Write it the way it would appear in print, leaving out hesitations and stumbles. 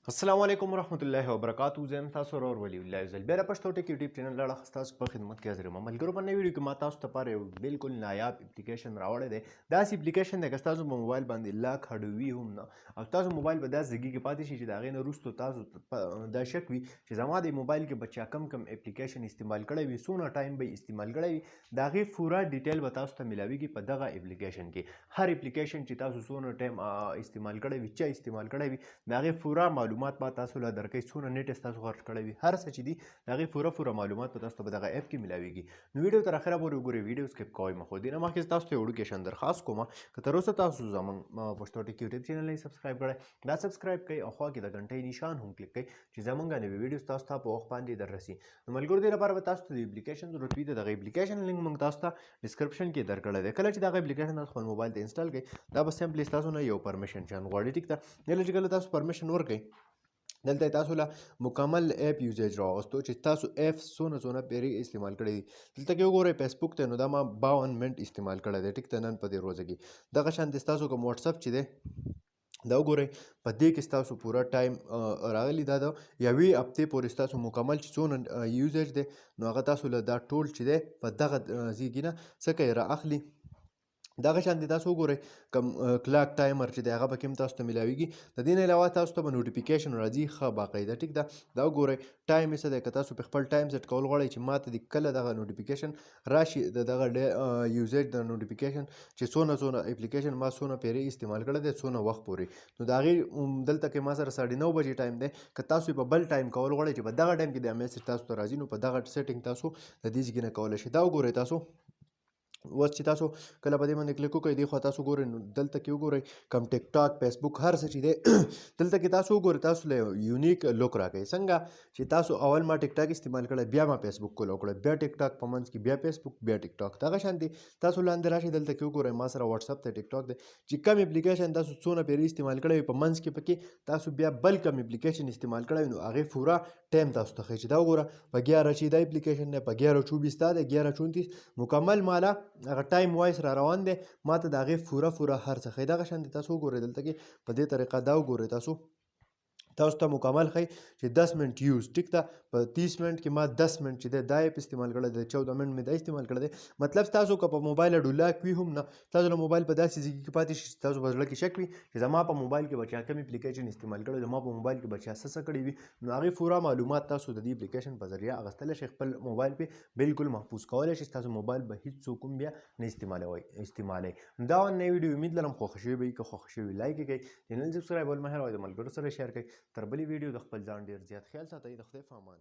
السلام علیکم ورحمت الله وبرکاتہ. زه یم تاسو ورور ولی الله عزل بیا د پښتو ټک یوټیوب چینل لاړه تاسو په خدمت کې حاضر یم. ملګرو په نوې ویډیو کې ما تاسو ته لپاره یو بالکل نایاب اپلیکیشن راوړی دی. داسې اپلیکیشن دی که ستاسو په موبایل باندې لاک هډوي هم نه او ستاسو موبایل به داسې ځایږي کې پاتې شي چې د هغې نه وروستو تاسو دا شک وي چې زما د موبایل کې به چا کم اپلیکیشن استعمال کړی وي، څونه ټایم به استعمال کړی وي، د هغې پوره ډیټیل به تاسو ته میلاویږي په دغه اپلیکیشن کې. هر اپلیکیشن چې تاسو څونه ټایم استعمال کړی وي، چا استعمال کړی وي، د هغې پوره معلومات به تاسو له درکوي، څونه نیټ ستاسو خرڅ کړی وي، هر څه چې دي د هغې پوره معلومات به تاسو ته په دغه اپ کې میلاویږي. نو ویډیو تر اخره پورې وګورئ، ویډیو سکپ کوئ مه. خو دې نه مخکې تاسو ته یو وړوکی درخواست کوم که تر اوسه تاسو زموږ پښتو ټک یوټیوب چینل نه سبسکرایب کړی، دا سبسکرایب کړئ او خوا کې د غنټۍ نشان هم کلیک کړئ چې زموږ نوې ویډیوز تاسو ته په وخت باندې در رسي. نو ملګرو دې لپاره به تاسو ته د اپلیکیشن ضرورت وي. د دغه اپلیکیشن لینک موږ تاسو ته ډسکرپشن کې درکړی دی. کله چې دغه اپلیکیشن تاسو خپل موبایل ته انسټال کړئ، دا به سمپلی ستاسو نه یو پرمیشن چاند غواړي. ټیک ده، کله چې تاسو پرمیشن ورکړئ، دلته تاسو له مکمل اپ یوزیج راوستو چې تاسو اف څونه پیری استعمال کړی دي. دلته کې وګورئ فیسبوک ته، نو دا ما 52 منټ استعمال کړی دی. ټیک ده، نن په دې روزه کې دغه شانتې ستاسو کوم واتساپ چې دی دا وګورئ، په دې کې ستاسو پوره ټایم راغلی، دا د یوې هفتې پورې ستاسو مکمل چې څونه یوزیج دی نو هغه تاسو له دا ټول چې دی په دغه ځای کې نه څه کوي را اخلي. دغه شانتې تاسو وګورئ کوم کلاک ټایمر چې دی هغه پکې هم تاسو ته میلاویږي. د دې نه علاوه تاسو ته به نوټیفیکیشن راځي ښه باقاعده. ټیک ده، دا وګورئ ټایم یې څه دی. که تاسو په خپل ټایم سیټ کول غواړئ چې ماته د کله دغه نوټیفیکیشن راشي د دغه یوزیج د نوټیفیکیشن چې څونه اپلیکیشن ما څونه پیری استعمال کړی دی څونه وخت پورې، نو د هغې دلته کې ما سره 9:30 بجې ټایم دی. که تاسو په بل ټایم کول غواړئ چې په دغه ټایم کې د میسج تاسو ته راځي، نو په دغه سیټینګ تاسو د دې ځای نه کولی شئ. دا وګورئ تاسو اوس چې تاسو کله په دې باندې کلیک وکړئ، دې خوا تاسو ګورئ، نو دلته کې وګورئ کوم ټیک ټاک فیسبوک هر څه چې دی دلته کې تاسو وګورئ، تاسو له یونیک لوک راکوي. څنګه چې تاسو اول ما ټیک ټاک استعمال کړی، بیا ما فیسبوک کول وکړی، بیا ټیک ټاک په منځ کې، بیا فیسبوک، بیا ټیک ټاک. دغه شانتې تاسو لاندې راشئ، دلته کې وګورئ ما سره واتساپ ته ټیک ټاک دی چې کوم اپلیکیشن تاسو څونه پیری استعمال کړی وي په منځ کې پکې تاسو بیا بل کوم اپلیکیشن استعمال کړی نو هغې پوره ټایم تاسو ته ښیي چې دا وګوره په 11 چې دا اپلیکیشن دی، په 11:24 دا دی، 11:34 مکمل مالا هغه ټایم وایس را روان دی، ماته د هغې پوره هر څه ښیي. دغه شانتې تاسو وګورئ دلته کې په دې طریقه دا وګورئ تاسو ته مکمل ښیي چې 10 منټ یوز. ټیک ده، په 30 منټ کې ما 10 منټ چې دی دا اپ استعمال کړی دی، 14 منټ مې دا استعمال کړی دی. مطلب تاسو که په موبایل ډولاک وي هم نه، تاسو له موبایل په داسې ځای کې پاتې شي چې تاسو په زړه کې شک وي چې زما په موبایل کې به چا کوم اپلیکیشن استعمال کړی، زما په موبایل کې به چا څه کړي وي، نو هغې پوره معلومات تاسو د دې اپلیکیشن په ذریعه اخیستلی شئ. خپل موبایل پې بالکل محفوظ کولی شئ، ستاسو موبایل به هیڅوک هم بیا نه استعمالوي. دا نوې ویډیو امید لرم خوښه شوې به وي. که خوښه شوې لایک یې کړئ، چینل سبسکرایب ول مه هېروئ، د ملګرو سره شیر کړئ. تر بلې ویډیو د خپل ځان ډېر زیات خیال ساتئ. د خدای په امان.